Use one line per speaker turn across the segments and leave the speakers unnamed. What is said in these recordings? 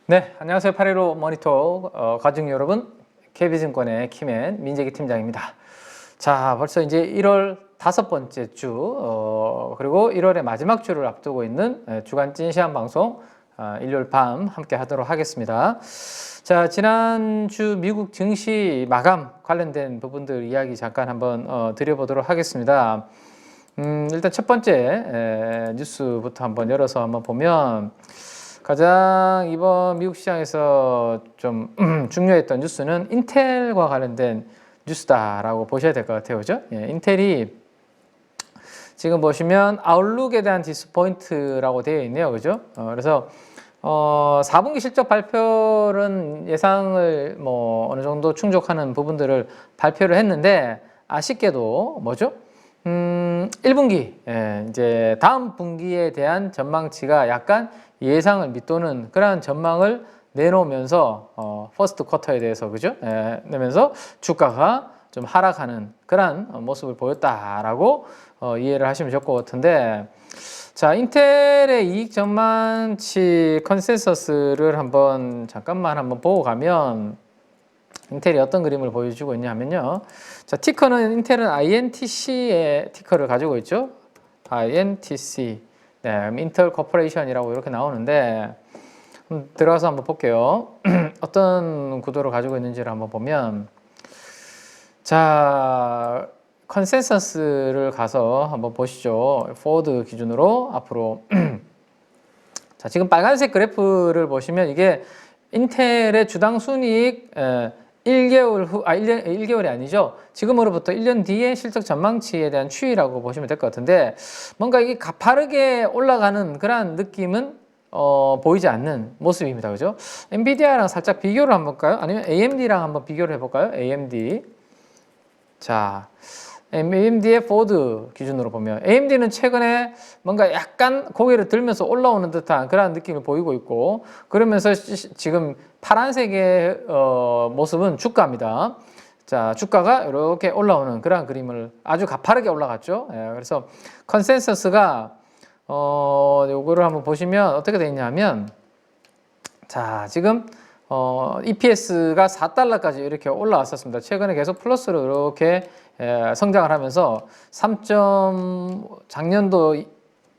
네, 안녕하세요. 815 모니터 가족 여러분, KB증권의 김앤 민재기 팀장입니다. 자, 벌써 이제 1월 5번째 주, 그리고 1월의 마지막 주를 앞두고 있는 주간 찐시한 방송 일요일 밤 함께 하도록 하겠습니다. 자, 지난주 미국 증시 마감 관련된 부분들 이야기 잠깐 한번 드려보도록 하겠습니다. 일단 첫 번째 뉴스부터 한번 열어서 한번 보면 가장 이번 미국 시장에서 좀 중요했던 뉴스는 인텔과 관련된 뉴스다라고 보셔야 될 것 같아요. 그죠? 예, 인텔이 지금 보시면 아웃룩에 대한 디스포인트라고 되어 있네요. 그죠? 그래서 4분기 실적 발표는 예상을 어느 정도 충족하는 부분들을 발표를 했는데 아쉽게도 뭐죠? 1분기, 이제 다음 분기에 대한 전망치가 약간 예상을 밑도는 그러한 전망을 내놓으면서 퍼스트 쿼터에 대해서 그죠? 내면서 주가가 좀 하락하는 그러한 모습을 보였다라고 이해를 하시면 좋을 것 같은데, 자, 인텔의 이익 전망치 컨센서스를 잠깐만 한번 보고 가면 인텔이 어떤 그림을 보여주고 있냐면요. 자, 티커는 인텔은 INTC의 티커를 가지고 있죠. INTC. 네, 인텔 코퍼레이션이라고 이렇게 나오는데 들어가서 한번 볼게요. 어떤 구도를 가지고 있는지를 한번 보면, 자, 컨센서스를 가서 한번 보시죠. 포워드 기준으로 앞으로 자, 지금 빨간색 그래프를 보시면 이게 인텔의 주당 순이익 1개월 후, 1개월이 아니죠. 지금으로부터 1년 뒤의 실적 전망치에 대한 추이라고 보시면 될 것 같은데, 뭔가 이게 가파르게 올라가는 그런 느낌은 보이지 않는 모습입니다. 그죠? 엔비디아랑 살짝 비교를 한번 볼까요? 아니면 AMD랑 한번 비교를 해볼까요? AMD. 자, AMD의 포워드 기준으로 보면 AMD는 최근에 뭔가 약간 고개를 들면서 올라오는 듯한 그런 느낌을 보이고 있고, 그러면서 지금 파란색의 모습은 주가입니다. 자, 주가가 이렇게 올라오는 그런 그림을 아주 가파르게 올라갔죠. 그래서 컨센서스가 요거를 한번 보시면 어떻게 되어 있냐면, 자, 지금 EPS가 4달러까지 이렇게 올라왔었습니다. 최근에 계속 플러스로 이렇게 성장을 하면서 작년도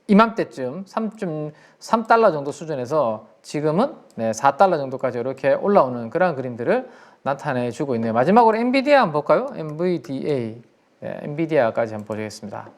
이맘때쯤 3.3달러 정도 수준에서 지금은 4달러 정도까지 이렇게 올라오는 그런 그림들을 나타내 주고 있네요. 마지막으로 엔비디아 한번 볼까요? NVDA, 엔비디아까지 한번 보겠습니다.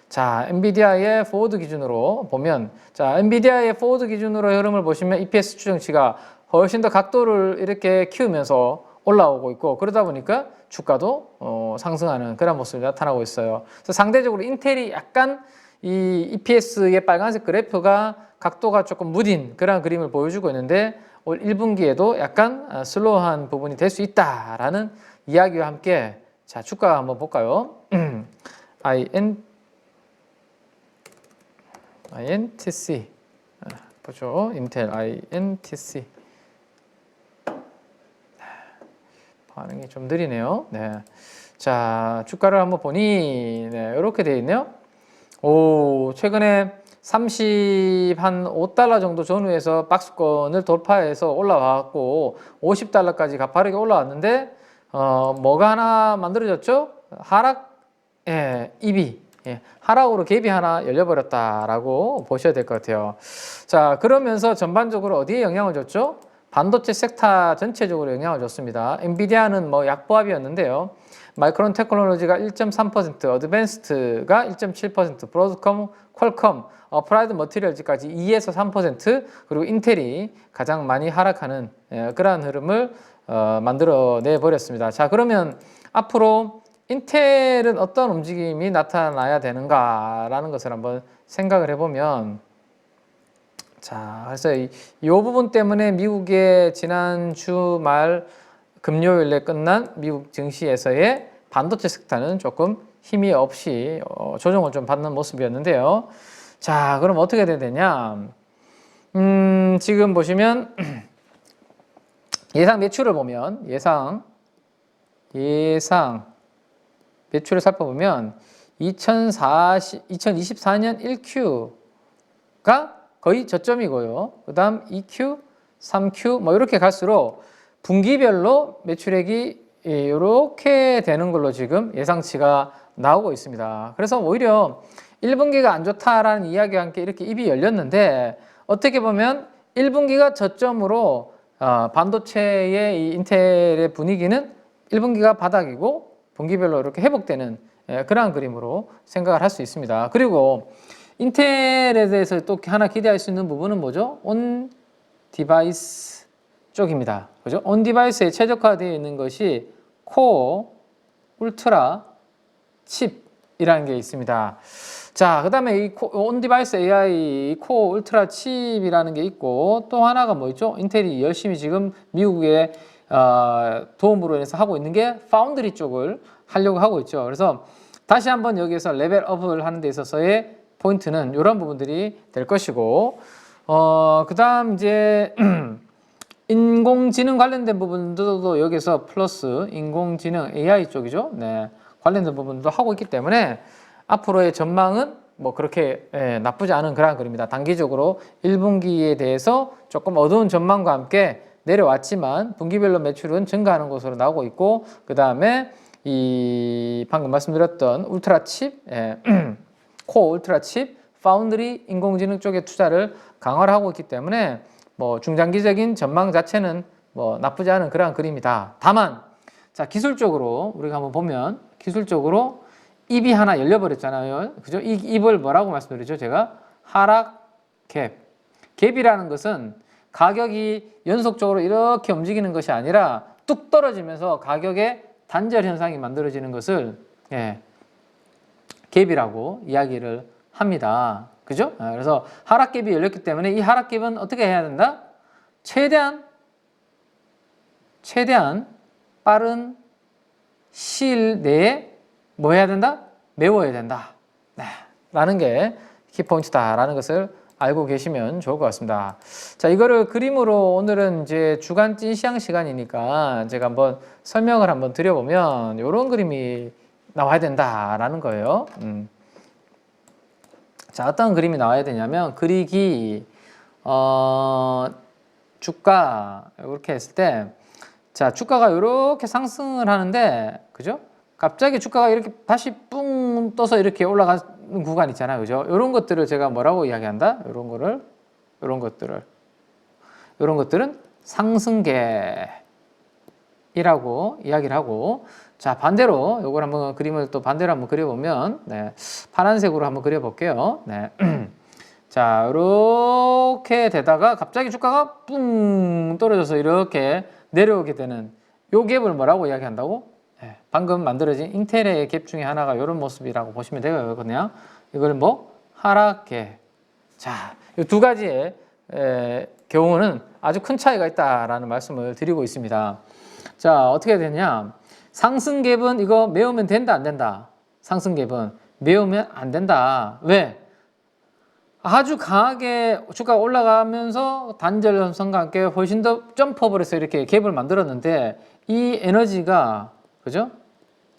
자, 엔비디아의 포워드 기준으로 보면, 자, 엔비디아의 포워드 기준으로 흐름을 보시면 EPS 추정치가 훨씬 더 각도를 이렇게 키우면서 올라오고 있고, 그러다 보니까 주가도 상승하는 그런 모습이 나타나고 있어요. 그래서 상대적으로 인텔이 약간 이 EPS의 빨간색 그래프가 각도가 조금 무딘 그런 그림을 보여주고 있는데, 올 1분기에도 약간 슬로우한 부분이 될 수 있다라는 이야기와 함께, 자, 주가 한번 볼까요? INTC 보죠. 인텔 INTC 반응이 좀 느리네요. 네. 자, 주가를 한번 보니 이렇게 되어 있네요. 오, 최근에 5달러 정도 전후에서 박스권을 돌파해서 올라왔고 50달러까지 가파르게 올라왔는데 뭐가 하나 만들어졌죠? 하락, 입이 하락으로 갭이 하나 열려버렸다라고 보셔야 될 것 같아요. 자, 그러면서 전반적으로 어디에 영향을 줬죠? 반도체 섹터 전체적으로 영향을 줬습니다. 엔비디아는 약보합이었는데요. 마이크론 테크놀로지가 1.3%, 어드밴스드가 1.7%, 브로드컴, 퀄컴, 어플라이드 머티리얼즈까지 2에서 3%, 그리고 인텔이 가장 많이 하락하는 그러한 흐름을 만들어내 버렸습니다. 자, 그러면 앞으로 인텔은 어떤 움직임이 나타나야 되는가라는 것을 한번 생각을 해보면, 자, 그래서 이 부분 때문에 미국의 지난 주말 금요일에 끝난 미국 증시에서의 반도체 섹터는 조금 힘이 없이 조정을 좀 받는 모습이었는데요. 자, 그럼 어떻게 돼야 되냐? 지금 보시면 예상 매출을 보면 예상 매출을 살펴보면 2024년 1Q가 거의 저점이고요. 그 다음 2Q, 3Q 뭐 이렇게 갈수록 분기별로 매출액이 이렇게 되는 걸로 지금 예상치가 나오고 있습니다. 그래서 오히려 1분기가 안 좋다라는 이야기와 함께 이렇게 입이 열렸는데 어떻게 보면 1분기가 저점으로 반도체의 이 인텔의 분위기는 1분기가 바닥이고 분기별로 이렇게 회복되는 그러한 그림으로 생각을 할 수 있습니다. 그리고 인텔에 대해서 또 하나 기대할 수 있는 부분은 뭐죠? 온 디바이스 쪽입니다. 그죠? 온 디바이스에 최적화되어 있는 것이 코어 울트라 칩이라는 게 있습니다. 자, 그 다음에 이 온 디바이스 AI 코어 울트라 칩이라는 게 있고 또 하나가 뭐 있죠? 인텔이 열심히 지금 미국의 도움으로 인해서 하고 있는 게 파운드리 쪽을 하려고 하고 있죠. 그래서 다시 한번 여기에서 레벨업을 하는 데 있어서의 포인트는 이런 부분들이 될 것이고 그 다음 이제 인공지능 관련된 부분도 여기서 플러스 인공지능 AI 쪽이죠. 네, 관련된 부분도 하고 있기 때문에 앞으로의 전망은 뭐 그렇게 나쁘지 않은 그런 그림입니다. 단기적으로 1분기에 대해서 조금 어두운 전망과 함께 내려왔지만 분기별로 매출은 증가하는 것으로 나오고 있고 그 다음에 이 방금 말씀드렸던 울트라 칩, 코어 울트라 칩, 파운드리 인공지능 쪽에 투자를 강화를 하고 있기 때문에 뭐 중장기적인 전망 자체는 뭐 나쁘지 않은 그러한 그림이다. 다만 자 기술적으로 우리가 한번 보면 기술적으로 입이 하나 열려버렸잖아요. 그죠? 이 입을 뭐라고 말씀드리죠? 제가 하락 갭. 갭이라는 것은 가격이 연속적으로 이렇게 움직이는 것이 아니라 뚝 떨어지면서 가격의 단절 현상이 만들어지는 것을 갭이라고 이야기를 합니다. 그죠? 그래서 하락갭이 열렸기 때문에 이 하락갭은 어떻게 해야 된다? 최대한 빠른 시일 내에 뭐 해야 된다? 메워야 된다. 네, 라는 게 키포인트다라는 것을 알고 계시면 좋을 것 같습니다. 자, 이거를 그림으로 오늘은 이제 주간 찐시황 시간이니까 제가 한번 설명을 한번 드려보면 이런 그림이 나와야 된다라는 거예요. 자, 어떤 그림이 나와야 되냐면 그리기 주가 이렇게 했을 때 자, 주가가 이렇게 상승을 하는데 그죠? 갑자기 주가가 이렇게 다시 뿡 떠서 이렇게 올라가는 구간 있잖아요. 그죠? 이런 것들을 제가 뭐라고 이야기한다? 이런 것들은 상승계이라고 이야기를 하고 자, 반대로 이걸 한번 그림을 또 반대로 한번 그려보면 네, 파란색으로 한번 그려볼게요. 네. 자, 이렇게 되다가 갑자기 주가가 뿡 떨어져서 이렇게 내려오게 되는 요 갭을 뭐라고 이야기한다고? 네, 방금 만들어진 인텔의 갭 중에 하나가 이런 모습이라고 보시면 되거든요. 이걸 뭐 하락계. 자, 이 두 가지의 경우는 아주 큰 차이가 있다라는 말씀을 드리고 있습니다. 자, 어떻게 되냐? 상승 갭은 이거 메우면 된다, 안 된다? 상승 갭은 메우면 안 된다. 왜? 아주 강하게 주가가 올라가면서 단절 현상과 함께 훨씬 더 점프업을 해서 이렇게 갭을 만들었는데 이 에너지가 그죠?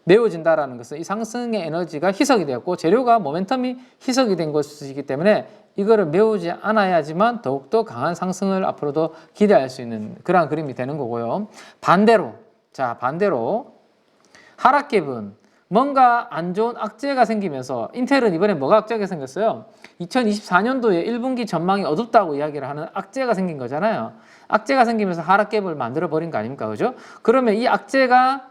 메워진다라는 것은 이 상승의 에너지가 희석이 되었고 재료가 모멘텀이 희석이 된 것이기 때문에 이거를 메우지 않아야지만 더욱더 강한 상승을 앞으로도 기대할 수 있는 그러한 그림이 되는 거고요. 반대로 하락갭은 뭔가 안 좋은 악재가 생기면서 인텔은 이번에 뭐가 악재가 생겼어요? 2024년도에 1분기 전망이 어둡다고 이야기를 하는 악재가 생긴 거잖아요. 악재가 생기면서 하락갭을 만들어 버린 거 아닙니까? 그죠? 그러면 이 악재가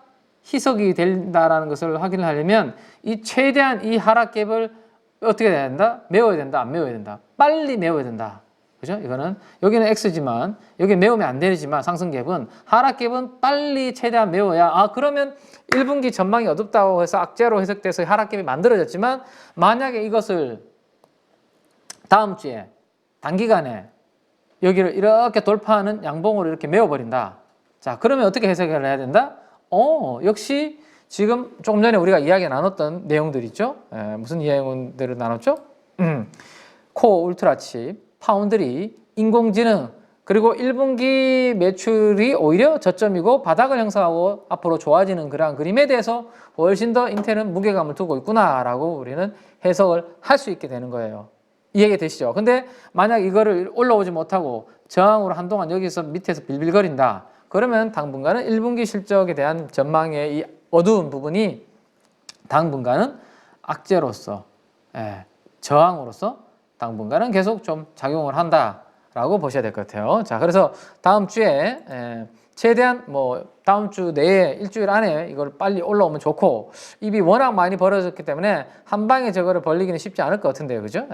희석이 된다라는 것을 확인을 하려면 이 최대한 이 하락갭을 어떻게 해야 된다? 메워야 된다? 안 메워야 된다? 빨리 메워야 된다. 그죠? 이거는 여기는 X지만 여기 메우면 안 되지만 상승갭은 하락갭은 빨리 최대한 메워야 그러면 1분기 전망이 어둡다고 해서 악재로 해석돼서 하락갭이 만들어졌지만 만약에 이것을 다음 주에 단기간에 여기를 이렇게 돌파하는 양봉으로 이렇게 메워버린다. 자, 그러면 어떻게 해석을 해야 된다? 역시 지금 조금 전에 우리가 이야기 나눴던 내용들 있죠? 무슨 내용들을 나눴죠? 코어 울트라칩, 파운드리, 인공지능, 그리고 1분기 매출이 오히려 저점이고 바닥을 형성하고 앞으로 좋아지는 그러한 그림에 대해서 훨씬 더 인텔은 무게감을 두고 있구나라고 우리는 해석을 할 수 있게 되는 거예요. 이해가 되시죠? 근데 만약 이거를 올라오지 못하고 저항으로 한동안 여기서 밑에서 빌빌거린다. 그러면 당분간은 1분기 실적에 대한 전망의 이 어두운 부분이 당분간은 악재로서, 저항으로서 당분간은 계속 좀 작용을 한다라고 보셔야 될 것 같아요. 자, 그래서 다음 주에 최대한 뭐 다음 주 내에 일주일 안에 이걸 빨리 올라오면 좋고, 입이 워낙 많이 벌어졌기 때문에 한 방에 저거를 벌리기는 쉽지 않을 것 같은데요, 그죠?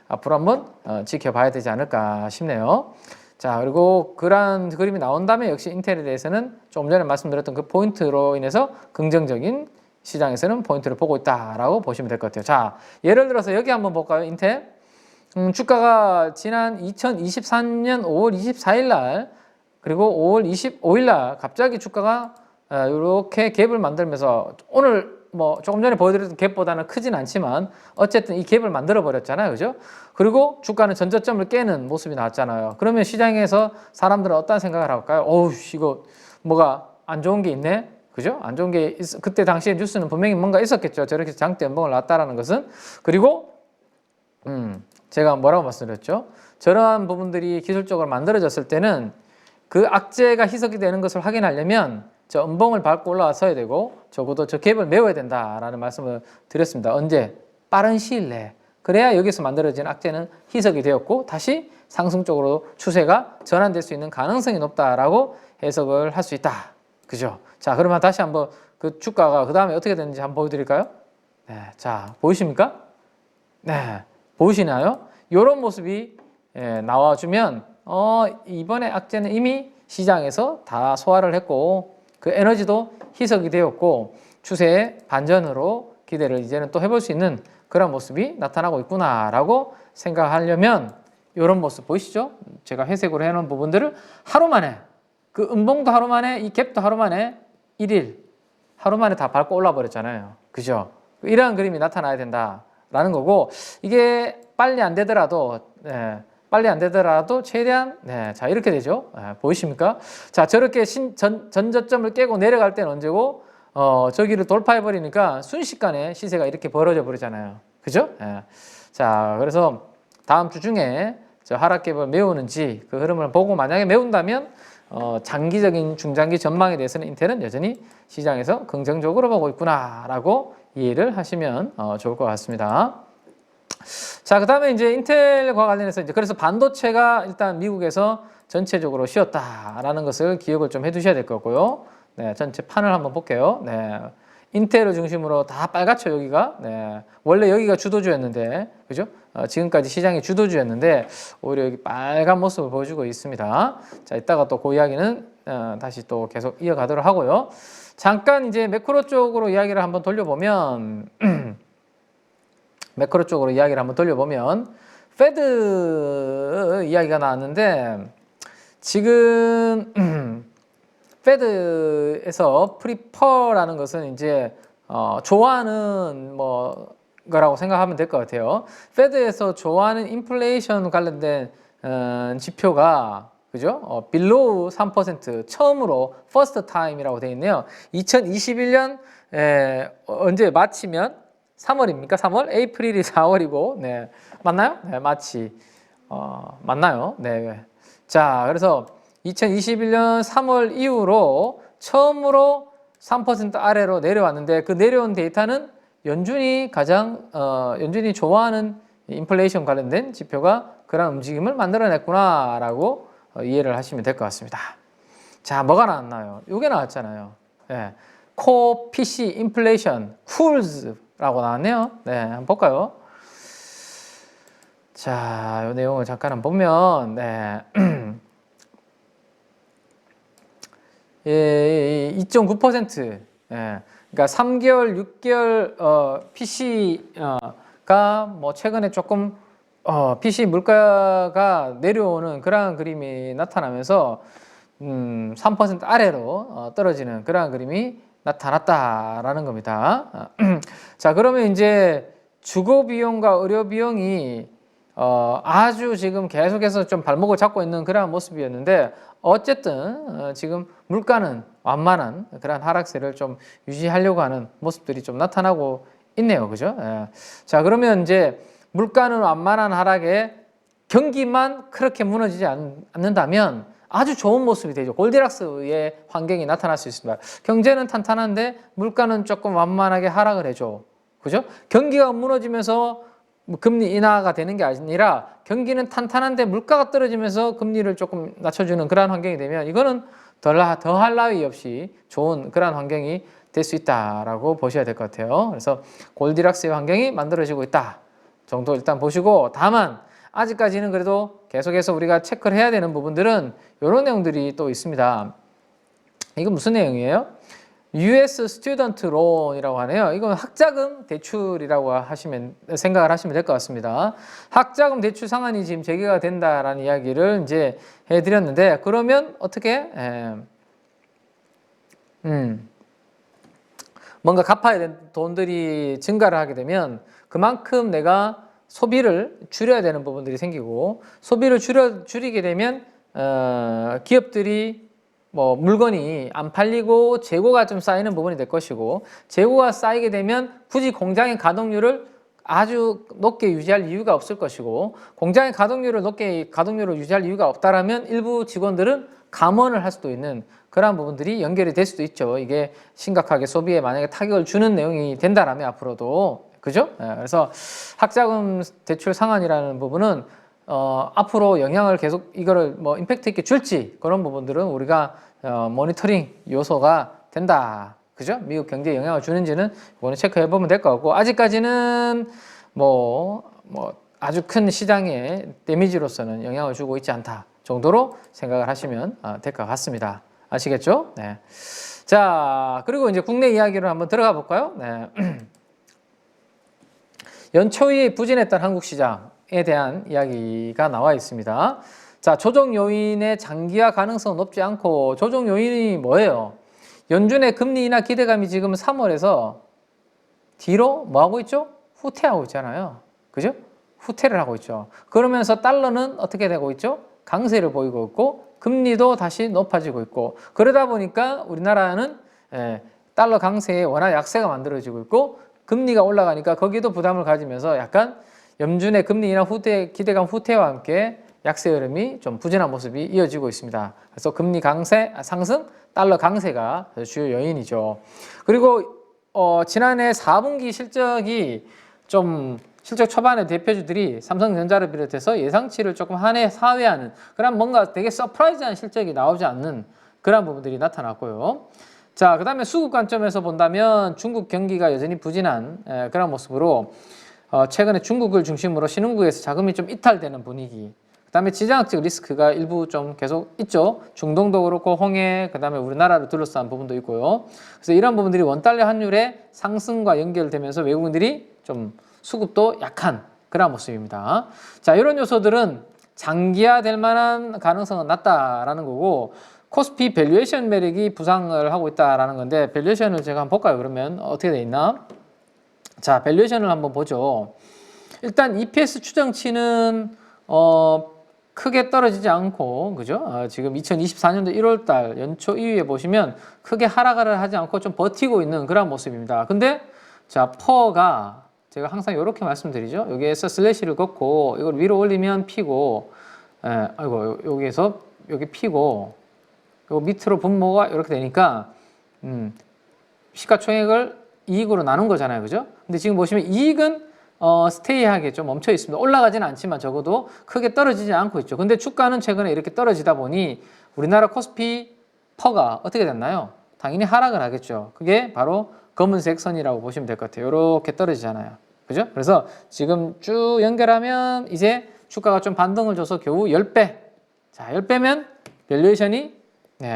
앞으로 한번 지켜봐야 되지 않을까 싶네요. 자, 그리고 그러한 그림이 나온 다음에 역시 인텔에 대해서는 좀 전에 말씀드렸던 그 포인트로 인해서 긍정적인 시장에서는 포인트를 보고 있다라고 보시면 될 것 같아요. 자, 예를 들어서 여기 한번 볼까요? 인텔 주가가 지난 2023년 5월 24일 날 그리고 5월 25일 날 갑자기 주가가 이렇게 갭을 만들면서 오늘 뭐 조금 전에 보여드렸던 갭보다는 크진 않지만 어쨌든 이 갭을 만들어 버렸잖아요, 그죠? 그리고 주가는 전저점을 깨는 모습이 나왔잖아요. 그러면 시장에서 사람들은 어떤 생각을 할까요? 어우, 이거 뭐가 안 좋은 게 있네, 그죠? 안 좋은 게 그때 당시에 뉴스는 분명히 뭔가 있었겠죠. 저렇게 장대 연봉을 놨다라는 것은. 그리고 제가 뭐라고 말씀드렸죠? 저러한 부분들이 기술적으로 만들어졌을 때는 그 악재가 희석이 되는 것을 확인하려면 저 음봉을 밟고 올라와서야 되고 적어도 저 갭을 메워야 된다라는 말씀을 드렸습니다. 언제? 빠른 시일 내에. 그래야 여기서 만들어진 악재는 희석이 되었고 다시 상승 쪽으로 추세가 전환될 수 있는 가능성이 높다라고 해석을 할 수 있다. 그죠? 자, 그러면 다시 한번 그 주가가 그 다음에 어떻게 되는지 한번 보여드릴까요? 네, 자, 보이십니까? 네, 보이시나요? 이런 모습이 나와주면 이번에 악재는 이미 시장에서 다 소화를 했고 그 에너지도 희석이 되었고 추세의 반전으로 기대를 이제는 또 해볼 수 있는 그런 모습이 나타나고 있구나라고 생각하려면 이런 모습 보이시죠? 제가 회색으로 해놓은 부분들을 하루 만에 그 음봉도 하루 만에 이 갭도 하루 만에 1일 하루 만에 다 밟고 올라 버렸잖아요. 그죠? 이러한 그림이 나타나야 된다라는 거고 이게 빨리 안 되더라도 최대한 자 이렇게 되죠. 보이십니까? 자 저렇게 전저점을 깨고 내려갈 때는 언제고 저기를 돌파해 버리니까 순식간에 시세가 이렇게 벌어져 버리잖아요. 그죠? 자 그래서 다음 주 중에 저 하락갭을 메우는지 그 흐름을 보고 만약에 메운다면 장기적인 중장기 전망에 대해서는 인텔은 여전히 시장에서 긍정적으로 보고 있구나라고 이해를 하시면 좋을 것 같습니다. 자, 그 다음에 이제 인텔과 관련해서 이제 그래서 반도체가 일단 미국에서 전체적으로 쉬었다라는 것을 기억을 좀 해두셔야 될 거고요. 네, 전체 판을 한번 볼게요. 네, 인텔을 중심으로 다 빨갛죠, 여기가. 네, 원래 여기가 주도주였는데, 그죠? 지금까지 시장이 주도주였는데, 오히려 여기 빨간 모습을 보여주고 있습니다. 자, 이따가 또 그 이야기는 다시 또 계속 이어가도록 하고요. 잠깐 이제 매크로 쪽으로 이야기를 한번 돌려보면, 매크로 쪽으로 이야기를 한번 돌려보면 페드 이야기가 나왔는데 지금 페드에서 프리퍼라는 것은 이제 좋아하는 거라고 생각하면 될 것 같아요. 페드에서 좋아하는 인플레이션 관련된 지표가 그죠? 빌로우 3% 처음으로 퍼스트 타임이라고 되어 있네요. 2021년 언제 마치면 3월입니까? 3월? 에이프릴이 4월이고, 네. 맞나요? 네, 마치. 맞나요? 네. 자, 그래서 2021년 3월 이후로 처음으로 3% 아래로 내려왔는데 그 내려온 데이터는 연준이 연준이 좋아하는 인플레이션 관련된 지표가 그런 움직임을 만들어냈구나라고 이해를 하시면 될 것 같습니다. 자, 뭐가 나왔나요? 이게 나왔잖아요. 네. 코 PC 인플레이션, 쿨즈 라고 나왔네요. 네, 한번 볼까요? 자, 이 내용을 잠깐 한번 보면, 네. 2.9%. 예, 그러니까 3개월, 6개월, PC가 뭐 최근에 조금, PC 물가가 내려오는 그러한 그림이 나타나면서, 3% 아래로 떨어지는 그러한 그림이 나타났다라는 겁니다. 자, 그러면 이제 주거 비용과 의료 비용이 아주 지금 계속해서 좀 발목을 잡고 있는 그런 모습이었는데 어쨌든 지금 물가는 완만한 그런 하락세를 좀 유지하려고 하는 모습들이 좀 나타나고 있네요. 그죠? 자, 그러면 이제 물가는 완만한 하락에 경기만 그렇게 무너지지 않는다면 아주 좋은 모습이 되죠. 골디락스의 환경이 나타날 수 있습니다. 경제는 탄탄한데 물가는 조금 완만하게 하락을 해줘. 그죠? 경기가 무너지면서 금리 인하가 되는 게 아니라 경기는 탄탄한데 물가가 떨어지면서 금리를 조금 낮춰주는 그러한 환경이 되면 이거는 더할 나위 없이 좋은 그러한 환경이 될 수 있다라고 보셔야 될 것 같아요. 그래서 골디락스의 환경이 만들어지고 있다 정도 일단 보시고, 다만 아직까지는 그래도 계속해서 우리가 체크를 해야 되는 부분들은 이런 내용들이 또 있습니다. 이건 무슨 내용이에요? US Student Loan이라고 하네요. 이건 학자금 대출이라고 생각을 하시면 될 것 같습니다. 학자금 대출 상한이 지금 재개가 된다라는 이야기를 이제 해드렸는데, 그러면 어떻게? 뭔가 갚아야 되는 돈들이 증가를 하게 되면 그만큼 내가 소비를 줄여야 되는 부분들이 생기고, 소비를 줄이게 되면 기업들이 뭐 물건이 안 팔리고 재고가 좀 쌓이는 부분이 될 것이고, 재고가 쌓이게 되면 굳이 공장의 가동률을 아주 높게 유지할 이유가 없을 것이고, 공장의 가동률을 유지할 이유가 없다라면 일부 직원들은 감원을 할 수도 있는 그러한 부분들이 연결이 될 수도 있죠. 이게 심각하게 소비에 만약에 타격을 주는 내용이 된다라면 앞으로도, 그죠? 그래서 학자금 대출 상한이라는 부분은 앞으로 영향을 계속 이거를 뭐 임팩트 있게 줄지, 그런 부분들은 우리가 모니터링 요소가 된다. 그죠? 미국 경제에 영향을 주는지는 이거는 체크해 보면 될 것 같고, 아직까지는 뭐 아주 큰 시장에 데미지로서는 영향을 주고 있지 않다 정도로 생각을 하시면 될 것 같습니다. 아시겠죠? 네. 자, 그리고 이제 국내 이야기로 한번 들어가 볼까요? 네. 연초에 부진했던 한국 시장에 대한 이야기가 나와 있습니다. 자, 조정 요인의 장기화 가능성은 높지 않고, 조정 요인이 뭐예요? 연준의 금리 인하 기대감이 지금 3월에서 뒤로 뭐 하고 있죠? 후퇴하고 있잖아요. 그죠? 후퇴를 하고 있죠. 그러면서 달러는 어떻게 되고 있죠? 강세를 보이고 있고, 금리도 다시 높아지고 있고, 그러다 보니까 우리나라는 달러 강세에 워낙 약세가 만들어지고 있고, 금리가 올라가니까 거기도 부담을 가지면서 약간 연준의 금리 인하 기대감 후퇴와 함께 약세 흐름이 좀 부진한 모습이 이어지고 있습니다. 그래서 금리 상승, 달러 강세가 주요 요인이죠. 그리고 지난해 4분기 실적이 좀 실적 초반에 대표주들이 삼성전자를 비롯해서 예상치를 조금 하회하는 그런 뭔가 되게 서프라이즈한 실적이 나오지 않는 그런 부분들이 나타났고요. 자, 그 다음에 수급 관점에서 본다면 중국 경기가 여전히 부진한 그런 모습으로 최근에 중국을 중심으로 신흥국에서 자금이 좀 이탈되는 분위기, 그 다음에 지정학적 리스크가 일부 좀 계속 있죠. 중동도 그렇고 홍해, 그 다음에 우리나라를 둘러싼 부분도 있고요. 그래서 이런 부분들이 원달러 환율의 상승과 연결되면서 외국인들이 좀 수급도 약한 그런 모습입니다. 자, 이런 요소들은 장기화될 만한 가능성은 낮다라는 거고, 코스피 밸류에이션 매력이 부상을 하고 있다라는 건데, 밸류에이션을 제가 한번 볼까요? 그러면 어떻게 돼 있나? 자, 밸류에이션을 한번 보죠. 일단 EPS 추정치는 크게 떨어지지 않고, 그죠? 지금 2024년도 1월달 연초 이후에 보시면 크게 하락을 하지 않고 좀 버티고 있는 그런 모습입니다. 근데 자, 퍼가 제가 항상 이렇게 말씀드리죠. 여기에서 슬래시를 걷고 이걸 위로 올리면 피고, 여기에서 여기 피고, 요 밑으로 분모가 이렇게 되니까 시가총액을 이익으로 나눈 거잖아요, 그죠? 근데 지금 보시면 이익은 스테이하게 좀 멈춰 있습니다. 올라가지는 않지만 적어도 크게 떨어지지 않고 있죠. 근데 주가는 최근에 이렇게 떨어지다 보니 우리나라 코스피 퍼가 어떻게 됐나요? 당연히 하락을 하겠죠. 그게 바로 검은색 선이라고 보시면 될 것 같아요. 이렇게 떨어지잖아요. 그죠? 그래서 지금 쭉 연결하면 이제 주가가 좀 반등을 줘서 겨우 10배. 자, 10배면 밸류에이션이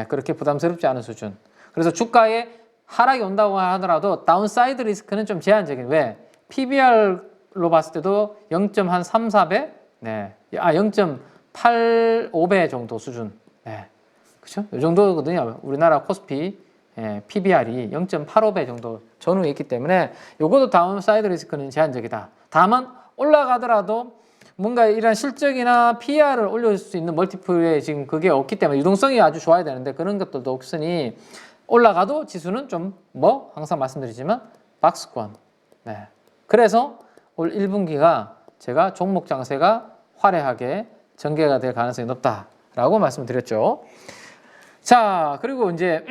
그렇게 부담스럽지 않은 수준. 그래서 주가에 하락이 온다고 하더라도 다운사이드 리스크는 좀 제한적인. 왜? PBR로 봤을 때도 0.34배? 0.85배 정도 수준. 그렇죠? 이 정도거든요. 우리나라 코스피 PBR이 0.85배 정도 전후에 있기 때문에 요것도 다운사이드 리스크는 제한적이다. 다만 올라가더라도 뭔가 이런 실적이나 PR을 올릴 수 있는 멀티플에 지금 그게 없기 때문에 유동성이 아주 좋아야 되는데 그런 것들도 없으니 올라가도 지수는 좀 항상 말씀드리지만 박스권. 그래서 올 1분기가 제가 종목 장세가 화려하게 전개가 될 가능성이 높다라고 말씀드렸죠. 자, 그리고 이제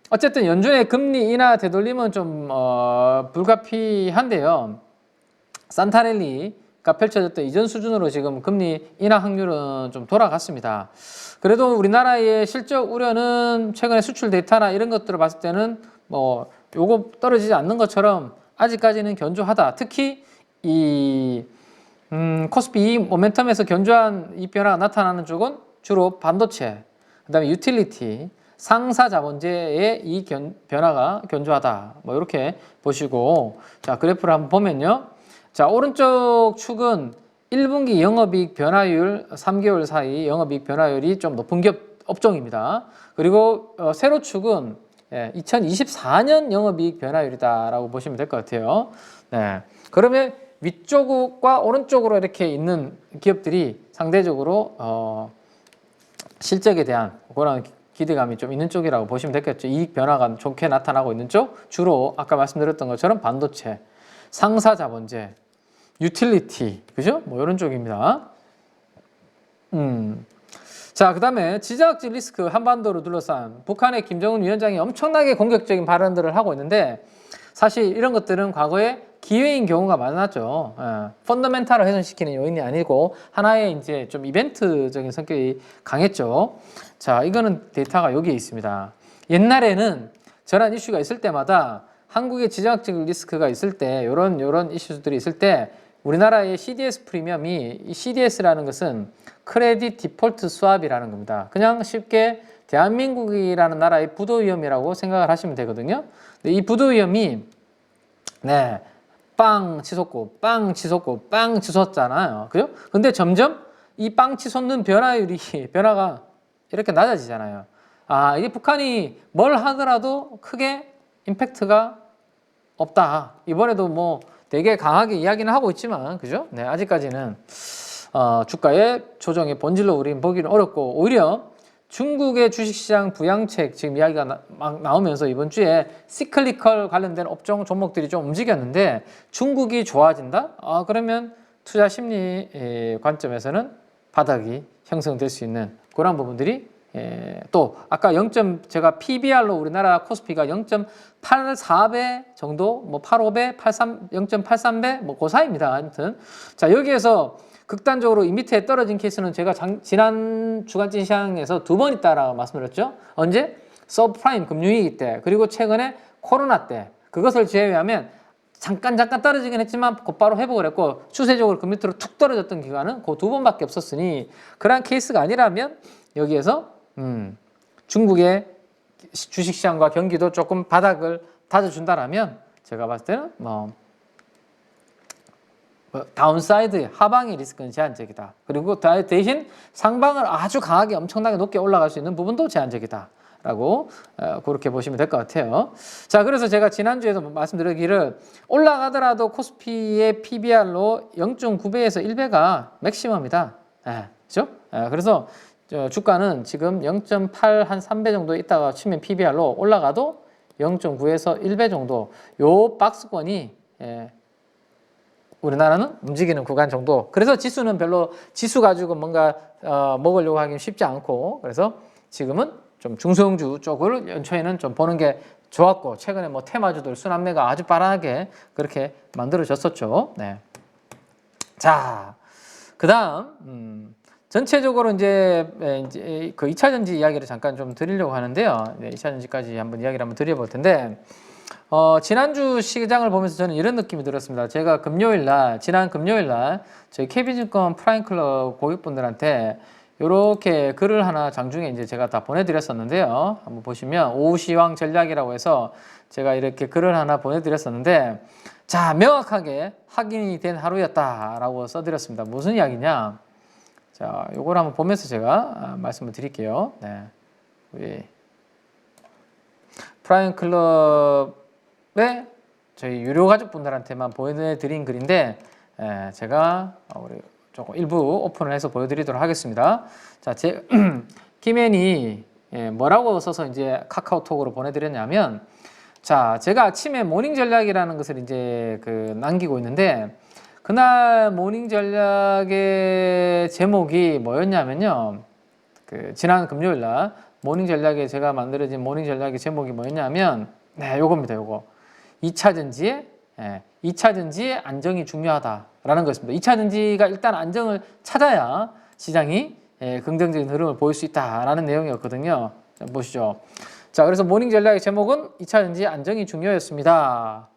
어쨌든 연준의 금리 인하 되돌림은 좀 불가피한데요. 산타랠리가 펼쳐졌던 이전 수준으로 지금 금리 인하 확률은 좀 돌아갔습니다. 그래도 우리나라의 실적 우려는 최근에 수출 데이터나 이런 것들을 봤을 때는 뭐 요거 떨어지지 않는 것처럼 아직까지는 견조하다. 특히 이 코스피 모멘텀에서 견조한 이 변화가 나타나는 쪽은 주로 반도체, 그다음에 유틸리티, 상사 자본재의 이 변화가 견조하다. 뭐 이렇게 보시고, 자, 그래프를 한번 보면요. 자, 오른쪽 축은 1분기 영업이익 변화율 3개월 사이 영업이익 변화율이 좀 높은 기업 업종입니다. 그리고 세로 축은 2024년 영업이익 변화율이다라고 보시면 될 것 같아요. 네. 그러면 위쪽과 오른쪽으로 이렇게 있는 기업들이 상대적으로 실적에 대한 그런 기대감이 좀 있는 쪽이라고 보시면 되겠죠. 이익 변화가 좋게 나타나고 있는 쪽, 주로 아까 말씀드렸던 것처럼 반도체, 상사 자본재, 유틸리티, 그죠? 뭐 이런 쪽입니다. 자, 그 다음에 지정학적 리스크, 한반도를 둘러싼 북한의 김정은 위원장이 엄청나게 공격적인 발언들을 하고 있는데, 사실 이런 것들은 과거에 기회인 경우가 많았죠. 펀더멘탈을 훼손시키는 요인이 아니고 하나의 이제 좀 이벤트적인 성격이 강했죠. 자, 이거는 데이터가 여기에 있습니다. 옛날에는 저런 이슈가 있을 때마다 한국의 지정학적 리스크가 있을 때, 요런 이슈들이 있을 때 우리나라의 CDS 프리미엄이, 이 CDS라는 것은 크레딧 디폴트 스왑이라는 겁니다. 그냥 쉽게 대한민국이라는 나라의 부도 위험이라고 생각을 하시면 되거든요. 근데 이 부도 위험이 빵 치솟고 빵 치솟고 빵 치솟잖아요. 그죠? 근데 점점 이 빵 치솟는 변화가 이렇게 낮아지잖아요. 아, 이게 북한이 뭘 하더라도 크게 임팩트가 없다. 이번에도 뭐 되게 강하게 이야기는 하고 있지만, 그죠? 네, 아직까지는 주가의 조정의 본질로 우리는 보기는 어렵고, 오히려 중국의 주식시장 부양책 지금 이야기가 막 나오면서 이번 주에 시클리컬 관련된 업종 종목들이 좀 움직였는데, 중국이 좋아진다? 그러면 투자 심리 관점에서는 바닥이 형성될 수 있는 그런 부분들이, 또 아까 제가 PBR로 우리나라 코스피가 0.84배 정도, 뭐 85배, 0.83배, 뭐 그 사이입니다. 아무튼 자, 여기에서 극단적으로 이 밑에 떨어진 케이스는 제가 지난 주간증 시장에서 2번 있다라고 말씀드렸죠. 언제? 서브프라임 금융위기 때, 그리고 최근에 코로나 때. 그것을 제외하면 잠깐 떨어지긴 했지만 곧바로 회복을 했고, 추세적으로 그 밑으로 툭 떨어졌던 기간은 그 2번밖에 없었으니, 그러한 케이스가 아니라면 여기에서 중국의 주식시장과 경기도 조금 바닥을 다져준다라면 제가 봤을 때는 다운사이드 하방의 리스크는 제한적이다. 그리고 대신 상방을 아주 강하게 엄청나게 높게 올라갈 수 있는 부분도 제한적이다 라고 그렇게 보시면 될 것 같아요. 자, 그래서 제가 지난주에도 말씀드리기를, 올라가더라도 코스피의 PBR로 0.9배에서 1배가 맥시멈이다. 그렇죠? 그래서 주가는 지금 0.8 한 3배 정도 있다가 치면 PBR로 올라가도 0.9에서 1배 정도, 요 박스권이 우리나라는 움직이는 구간 정도. 그래서 지수는 별로 지수 가지고 뭔가 먹으려고 하긴 쉽지 않고, 그래서 지금은 좀 중소형주 쪽을 연초에는 좀 보는 게 좋았고, 최근에 뭐 테마주들 순환매가 아주 빠르게 그렇게 만들어졌었죠. 네. 자, 그다음 전체적으로 이제 그 2차 전지 이야기를 잠깐 좀 드리려고 하는데요. 네, 2차 전지까지 한번 이야기를 한번 드려볼 텐데, 지난주 시장을 보면서 저는 이런 느낌이 들었습니다. 제가 지난 금요일 날 저희 KB증권 프라임클럽 고객분들한테 이렇게 글을 하나 장중에 이제 제가 다 보내드렸었는데요. 한번 보시면 오시황 전략이라고 해서 제가 이렇게 글을 하나 보내드렸었는데, 자, 명확하게 확인이 된 하루였다라고 써드렸습니다. 무슨 이야기냐? 자, 요걸 한번 보면서 제가 말씀을 드릴게요. 네. 우리 프라임클럽의 저희 유료 가족분들한테만 보여드린 글인데, 제가 우리 조금 일부 오픈을 해서 보여드리도록 하겠습니다. 자, 김앤이 뭐라고 써서 이제 카카오톡으로 보내드렸냐면, 자, 제가 아침에 모닝 전략이라는 것을 이제 남기고 있는데, 그날 모닝 전략의 제목이 뭐였냐면요. 그 지난 금요일 날 모닝 전략에 제가 만들어진 모닝 전략의 제목이 뭐였냐면 네, 요겁니다. 요거. 2차 전지의 2차 전지의 안정이 중요하다라는 것입니다. 2차 전지가 일단 안정을 찾아야 시장이 긍정적인 흐름을 보일 수 있다라는 내용이었거든요. 자, 보시죠. 자, 그래서 모닝 전략의 제목은 2차 전지의 안정이 중요했습니다.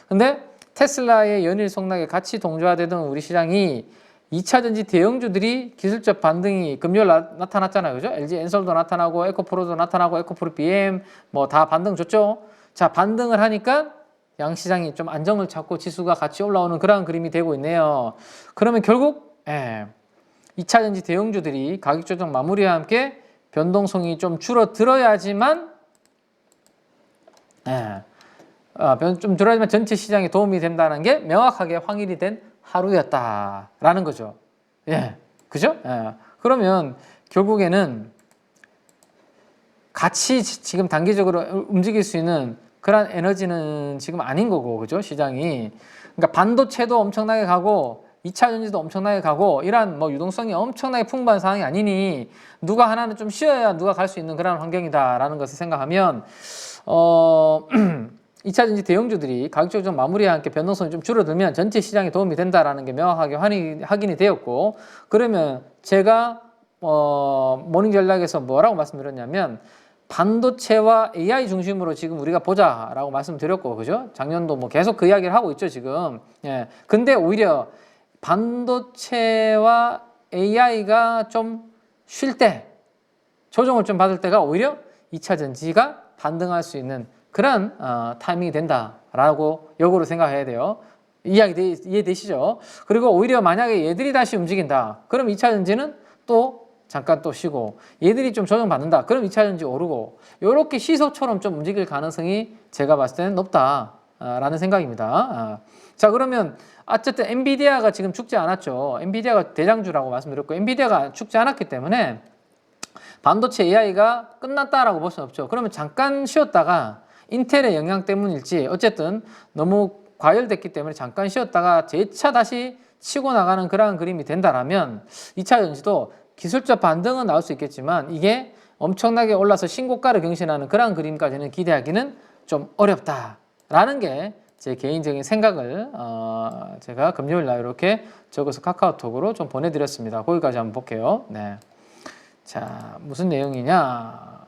근데 테슬라의 연일 속락에 같이 동조화되던 우리 시장이 2차 전지 대형주들이 기술적 반등이 금요일 나타났잖아요. 그죠? LG 엔솔도 나타나고 에코프로도 나타나고 에코프로 BM 뭐 다 반등 줬죠. 자, 반등을 하니까 양시장이 좀 안정을 찾고 지수가 같이 올라오는 그런 그림이 되고 있네요. 그러면 결국 2차 전지 대형주들이 가격 조정 마무리와 함께 변동성이 좀 줄어들어야지만 좀 줄어들면 전체 시장에 도움이 된다는 게 명확하게 확인이 된 하루였다라는 거죠. 그죠? 그러면 결국에는 같이 지금 단기적으로 움직일 수 있는 그런 에너지는 지금 아닌 거고, 그죠? 시장이. 그러니까 반도체도 엄청나게 가고 2차 전지도 엄청나게 가고 이러한 뭐 유동성이 엄청나게 풍부한 상황이 아니니 누가 하나는 좀 쉬어야 누가 갈 수 있는 그런 환경이다라는 것을 생각하면 2차 전지 대형주들이 가격 조정 마무리와 함께 변동성이 좀 줄어들면 전체 시장에 도움이 된다라는 게 명확하게 확인이 되었고, 그러면 제가 모닝 전략에서 뭐라고 말씀드렸냐면 반도체와 AI 중심으로 지금 우리가 보자라고 말씀드렸고, 그죠? 작년도 뭐 계속 그 이야기를 하고 있죠, 지금. 근데 오히려 반도체와 AI가 좀 쉴 때, 조정을 좀 받을 때가 오히려 2차 전지가 반등할 수 있는 그런 타이밍이 된다라고 역으로 생각해야 돼요. 이야기 이해되시죠? 그리고 오히려 만약에 얘들이 다시 움직인다. 그럼 2차 전지는 또 잠깐 또 쉬고, 얘들이 좀 조정받는다. 그럼 2차 전지 오르고, 이렇게 시소처럼 좀 움직일 가능성이 제가 봤을 때는 높다라는 생각입니다. 자, 그러면 어쨌든 엔비디아가 지금 죽지 않았죠. 엔비디아가 대장주라고 말씀드렸고, 엔비디아가 죽지 않았기 때문에 반도체 AI가 끝났다라고 볼 수는 없죠. 그러면 잠깐 쉬었다가 인텔의 영향 때문일지 어쨌든 너무 과열됐기 때문에 잠깐 쉬었다가 재차 다시 치고 나가는 그러한 그림이 된다라면 2차 전지도 기술적 반등은 나올 수 있겠지만 이게 엄청나게 올라서 신고가를 경신하는 그러한 그림까지는 기대하기는 좀 어렵다라는 게 제 개인적인 생각을 제가 금요일 날 이렇게 적어서 카카오톡으로 좀 보내드렸습니다. 거기까지 한번 볼게요. 네. 자, 무슨 내용이냐?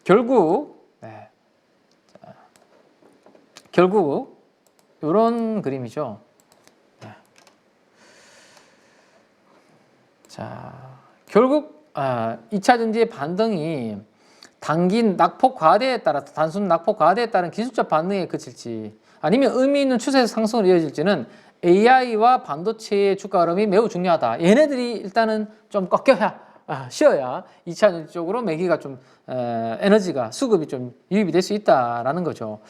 결국 이런 그림이죠. 자, 결국 2차 전지의 반등이 단기 낙폭 과대에 따라서 단순 낙폭 과대에 따른 기술적 반등에 그칠지 아니면 의미 있는 추세 상승으로 이어질지는 AI와 반도체의 주가 흐름이 매우 중요하다. 얘네들이 일단은 좀 꺾여야 쉬어야 2차 전지 쪽으로 매기가 좀 에너지가 수급이 좀 유입이 될 수 있다라는 거죠.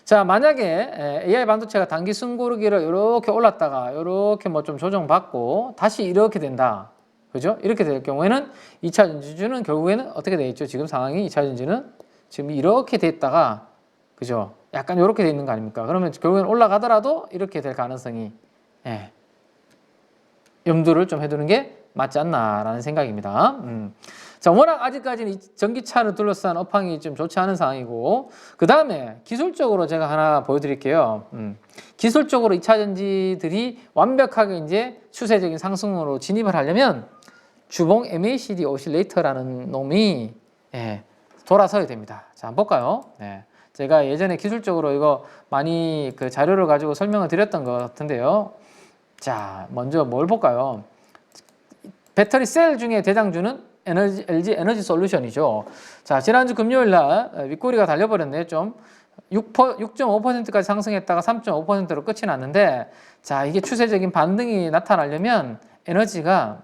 자, 만약에 AI 반도체가 단기 숨고르기를 이렇게 올랐다가 이렇게 뭐 좀 조정받고 다시 이렇게 된다. 그죠? 이렇게 될 경우에는 2차 전지주는 결국에는 어떻게 돼 있죠? 지금 상황이 2차 전지는 지금 이렇게 돼 있다가 그죠? 약간 이렇게 돼 있는 거 아닙니까? 그러면 결국에는 올라가더라도 이렇게 될 가능성이 염두를 좀 해두는 게 맞지 않나라는 생각입니다. 자, 워낙 아직까지는 이 전기차를 둘러싼 업황이 좀 좋지 않은 상황이고, 그 다음에 기술적으로 제가 하나 보여드릴게요. 기술적으로 2차 전지들이 완벽하게 이제 추세적인 상승으로 진입을 하려면 주봉 MACD 오실레이터라는 놈이 돌아서야 됩니다. 자, 한번 볼까요? 제가 예전에 기술적으로 이거 많이 그 자료를 가지고 설명을 드렸던 것 같은데요. 자, 먼저 뭘 볼까요? 배터리 셀 중에 대장주는 LG 에너지 솔루션이죠. 자, 지난주 금요일 날 윗꼬리가 달려버렸네요. 좀 6.5%까지 상승했다가 3.5%로 끝이 났는데, 자, 이게 추세적인 반등이 나타나려면 에너지가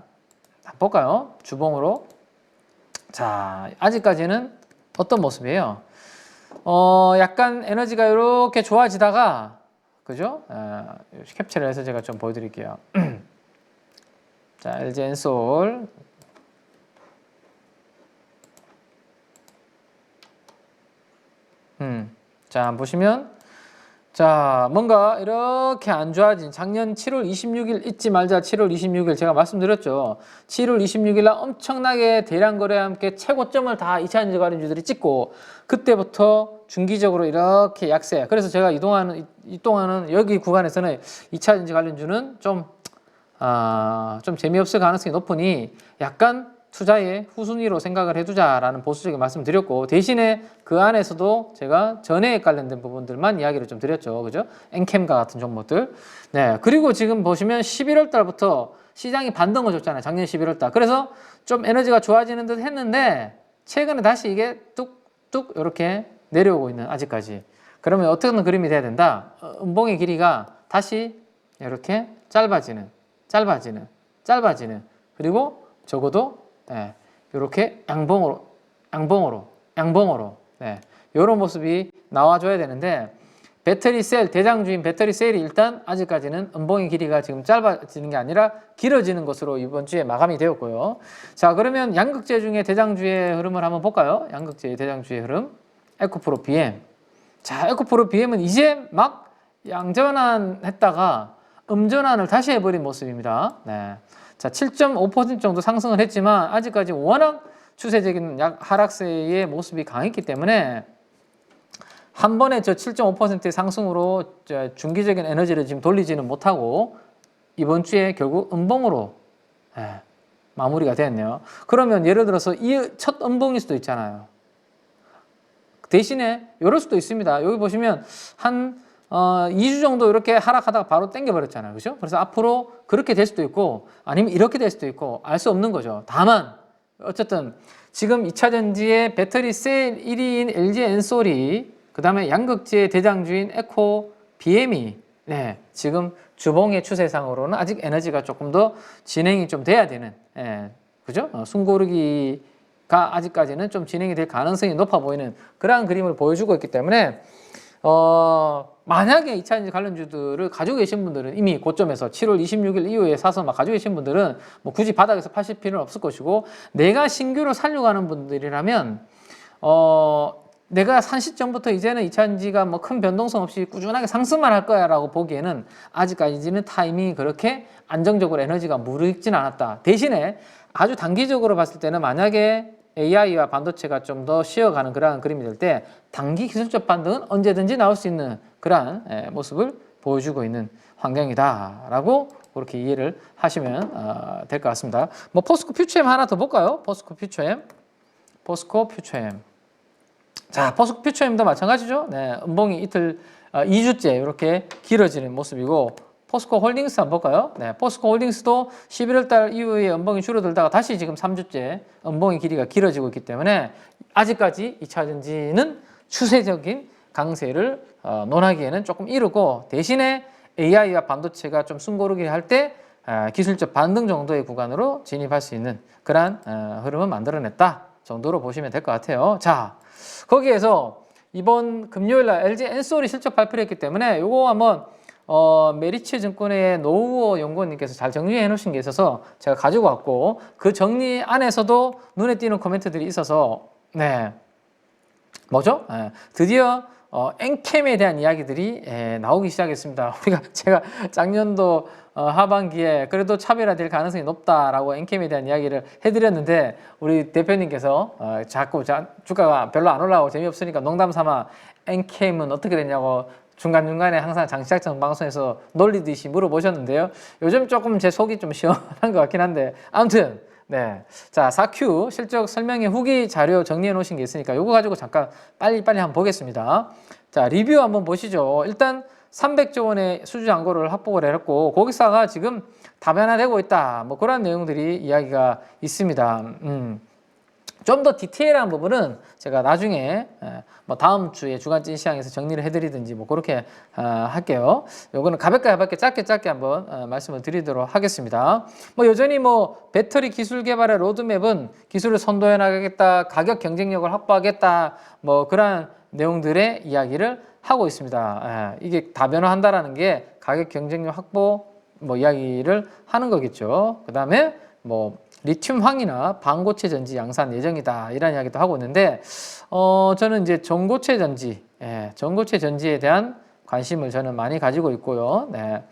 한번 볼까요? 주봉으로. 자, 아직까지는 어떤 모습이에요? 약간 에너지가 이렇게 좋아지다가, 그죠? 캡처를 해서 제가 좀 보여드릴게요. 자, LG 엔솔. 자, 보시면 자, 뭔가 이렇게 안 좋아진 작년 7월 26일 잊지 말자. 7월 26일 제가 말씀드렸죠. 7월 26일 날 엄청나게 대량 거래와 함께 최고점을 다 2차전지 관련주들이 찍고 그때부터 중기적으로 이렇게 약세. 그래서 제가 이동안은 여기 구간에서는 2차전지 관련주는 좀 재미없을 가능성이 높으니 약간 투자의 후순위로 생각을 해두자라는 보수적인 말씀을 드렸고, 대신에 그 안에서도 제가 전해에 관련된 부분들만 이야기를 좀 드렸죠. 그죠? 엔캠과 같은 종목들. 네. 그리고 지금 보시면 11월 달부터 시장이 반등을 줬잖아요. 작년 11월 달. 그래서 좀 에너지가 좋아지는 듯 했는데, 최근에 다시 이게 뚝뚝 이렇게 내려오고 있는, 아직까지. 그러면 어떤 그림이 돼야 된다? 음봉의 길이가 다시 이렇게 짧아지는. 그리고 적어도 이렇게 양봉으로 이런 모습이 나와줘야 되는데, 배터리셀, 대장주인 배터리셀이 일단 아직까지는 음봉의 길이가 지금 짧아지는 게 아니라 길어지는 것으로 이번 주에 마감이 되었고요. 자, 그러면 양극재 중에 대장주의 흐름을 한번 볼까요? 양극재의 대장주의 흐름, 에코프로 BM. 자, 에코프로 BM은 이제 막 양전환 했다가 음전환을 다시 해버린 모습입니다. 네. 자, 7.5% 정도 상승을 했지만 아직까지 워낙 추세적인 하락세의 모습이 강했기 때문에 한 번에 저 7.5%의 상승으로 중기적인 에너지를 지금 돌리지는 못하고 이번 주에 결국 음봉으로 마무리가 되었네요. 그러면 예를 들어서 이 첫 음봉일 수도 있잖아요. 대신에 이럴 수도 있습니다. 여기 보시면 한 2주 정도 이렇게 하락하다가 바로 땡겨버렸잖아요. 그죠? 그래서 앞으로 그렇게 될 수도 있고 아니면 이렇게 될 수도 있고 알 수 없는 거죠. 다만 어쨌든 지금 2차전지의 배터리 셀 1위인 LG 엔솔이, 그 다음에 양극재의 대장주인 에코 BM이 지금 주봉의 추세상으로는 아직 에너지가 조금 더 진행이 좀 돼야 되는, 그죠? 숨고르기가 아직까지는 좀 진행이 될 가능성이 높아 보이는 그러한 그림을 보여주고 있기 때문에 만약에 2차전지 관련주들을 가지고 계신 분들은 이미 고점에서 7월 26일 이후에 사서 막 가지고 계신 분들은 뭐 굳이 바닥에서 파실 필요는 없을 것이고, 내가 신규로 살려고 하는 분들이라면 내가 산 시점부터 이제는 2차전지가 뭐 큰 변동성 없이 꾸준하게 상승만 할 거야 라고 보기에는 아직까지는 타이밍이 그렇게 안정적으로 에너지가 무르익진 않았다. 대신에 아주 단기적으로 봤을 때는 만약에 AI와 반도체가 좀 더 쉬어가는 그러한 그림이 될 때 단기 기술적 반등은 언제든지 나올 수 있는 그러한 모습을 보여주고 있는 환경이다라고 그렇게 이해를 하시면 될 것 같습니다. 뭐 포스코 퓨처엠 하나 더 볼까요? 포스코 퓨처엠. 자, 포스코 퓨처엠도 마찬가지죠. 네, 음봉이 이틀 2주째 이렇게 길어지는 모습이고, 포스코 홀딩스 한번 볼까요? 네, 포스코 홀딩스도 11월 달 이후에 음봉이 줄어들다가 다시 지금 3주째 음봉의 길이가 길어지고 있기 때문에 아직까지 2차전지는 추세적인 강세를 논하기에는 조금 이르고, 대신에 AI와 반도체가 좀 숨고르기 할 때 기술적 반등 정도의 구간으로 진입할 수 있는 그러한 흐름을 만들어냈다 정도로 보시면 될 것 같아요. 자, 거기에서 이번 금요일 날 LG 엔솔이 실적 발표를 했기 때문에 요거 한번 메리츠 증권의 노우어 연구원님께서 잘 정리해 놓으신 게 있어서 제가 가지고 왔고, 그 정리 안에서도 눈에 띄는 코멘트들이 있어서 뭐죠? 드디어 엔캠에 대한 이야기들이 나오기 시작했습니다. 제가 작년도 하반기에 그래도 차별화될 가능성이 높다라고 엔캠에 대한 이야기를 해드렸는데, 우리 대표님께서 자꾸 주가가 별로 안 올라가고 재미없으니까 농담 삼아 엔캠은 어떻게 됐냐고 중간중간에 항상 장시작전 방송에서 놀리듯이 물어보셨는데요. 요즘 조금 제 속이 좀 시원한 것 같긴 한데, 아무튼 자, 4Q 실적 설명의 후기 자료 정리해 놓으신 게 있으니까 요거 가지고 잠깐 빨리 한번 보겠습니다. 자, 리뷰 한번 보시죠. 일단 300조 원의 수주 잔고를 확보를 해놨고, 고객사가 지금 다변화되고 있다, 뭐 그런 내용들이 이야기가 있습니다. 좀 더 디테일한 부분은 제가 나중에 뭐 다음 주에 주간진 시황에서 정리를 해드리든지 뭐 그렇게 할게요. 요거는 가볍게 짧게 한번 말씀을 드리도록 하겠습니다. 뭐 여전히 뭐 배터리 기술 개발의 로드맵은 기술을 선도해 나가겠다, 가격 경쟁력을 확보하겠다, 뭐 그런 내용들의 이야기를 하고 있습니다. 이게 다변화한다라는 게 가격 경쟁력 확보 뭐 이야기를 하는 거겠죠. 그 다음에 뭐 리튬황이나 반고체 전지 양산 예정이다, 이런 이야기도 하고 있는데, 저는 이제 전고체 전지에 대한 관심을 저는 많이 가지고 있고요. 네.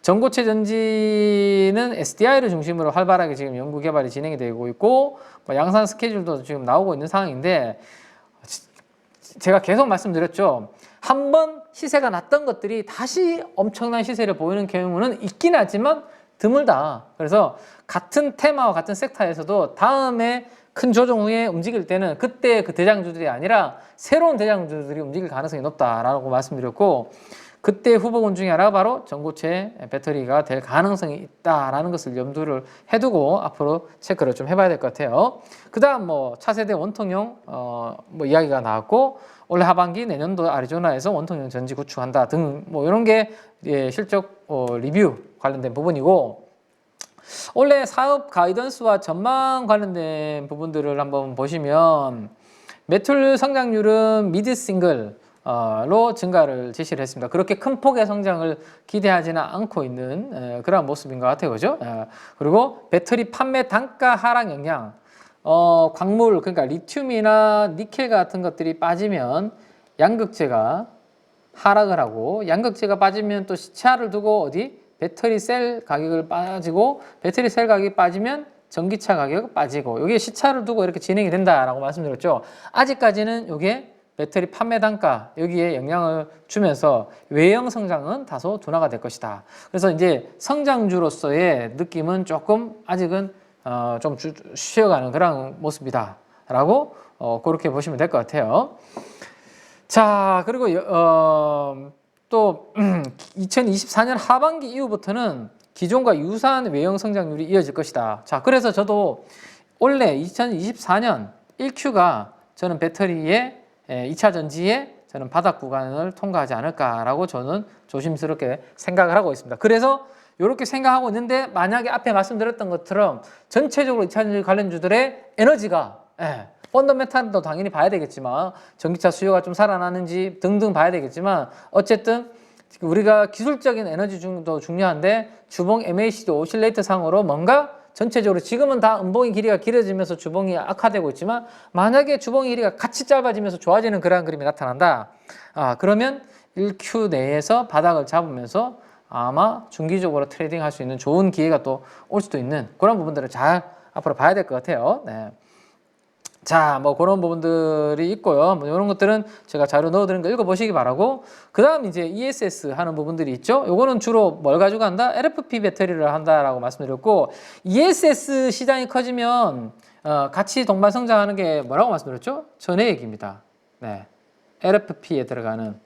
전고체 전지는 SDI를 중심으로 활발하게 지금 연구 개발이 진행이 되고 있고 뭐 양산 스케줄도 지금 나오고 있는 상황인데 제가 계속 말씀드렸죠. 한번 시세가 났던 것들이 다시 엄청난 시세를 보이는 경우는 있긴 하지만 드물다. 그래서 같은 테마와 같은 섹터에서도 다음에 큰 조정 후에 움직일 때는 그때 그 대장주들이 아니라 새로운 대장주들이 움직일 가능성이 높다라고 말씀드렸고 그때 후보군 중에 하나가 바로 전고체 배터리가 될 가능성이 있다라는 것을 염두를 해두고 앞으로 체크를 좀 해봐야 될 것 같아요. 그 다음 뭐 차세대 원통형 뭐 이야기가 나왔고 올해 하반기 내년도 아리조나에서 원통형 전지 구축한다 등 뭐 이런 게 실적 리뷰 관련된 부분이고 올해 사업 가이던스와 전망 관련된 부분들을 한번 보시면 매출 성장률은 미드 싱글 로 증가를 제시를 했습니다. 그렇게 큰 폭의 성장을 기대하지는 않고 있는 그런 모습인 것 같아요. 그죠? 그리고 배터리 판매 단가 하락 영향 광물 그러니까 리튬이나 니켈 같은 것들이 빠지면 양극재가 하락을 하고 양극재가 빠지면 또 시차를 두고 어디 배터리 셀 가격을 빠지고 배터리 셀 가격이 빠지면 전기차 가격 빠지고 이게 시차를 두고 이렇게 진행이 된다라고 말씀드렸죠. 아직까지는 이게 배터리 판매 단가 여기에 영향을 주면서 외형 성장은 다소 둔화가 될 것이다. 그래서 이제 성장주로서의 느낌은 조금 아직은 좀 쉬어가는 그런 모습이다라고 그렇게 보시면 될 것 같아요. 자 그리고 또 2024년 하반기 이후부터는 기존과 유사한 외형 성장률이 이어질 것이다. 자 그래서 저도 올해 2024년 1Q가 저는 배터리의 2차 전지에 저는 바닥 구간을 통과하지 않을까라고 저는 조심스럽게 생각을 하고 있습니다. 그래서 이렇게 생각하고 있는데 만약에 앞에 말씀드렸던 것처럼 전체적으로 2차 전지 관련주들의 에너지가 펀더멘탈도 당연히 봐야 되겠지만 전기차 수요가 좀 살아나는지 등등 봐야 되겠지만 어쨌든 우리가 기술적인 에너지 중도 중요한데 주봉 MACD 오실레이터 상으로 뭔가 전체적으로 지금은 다 음봉의 길이가 길어지면서 주봉이 악화되고 있지만 만약에 주봉의 길이가 같이 짧아지면서 좋아지는 그러한 그림이 나타난다. 그러면 1Q 내에서 바닥을 잡으면서 아마 중기적으로 트레이딩 할 수 있는 좋은 기회가 또 올 수도 있는 그런 부분들을 잘 앞으로 봐야 될 것 같아요. 네. 자, 뭐 그런 부분들이 있고요. 뭐 이런 것들은 제가 자료 넣어드린 거 읽어보시기 바라고. 그 다음 이제 ESS 하는 부분들이 있죠. 요거는 주로 뭘 가지고 한다? LFP 배터리를 한다라고 말씀드렸고, ESS 시장이 커지면 같이 동반 성장하는 게 뭐라고 말씀드렸죠? 전해액입니다. 네, LFP에 들어가는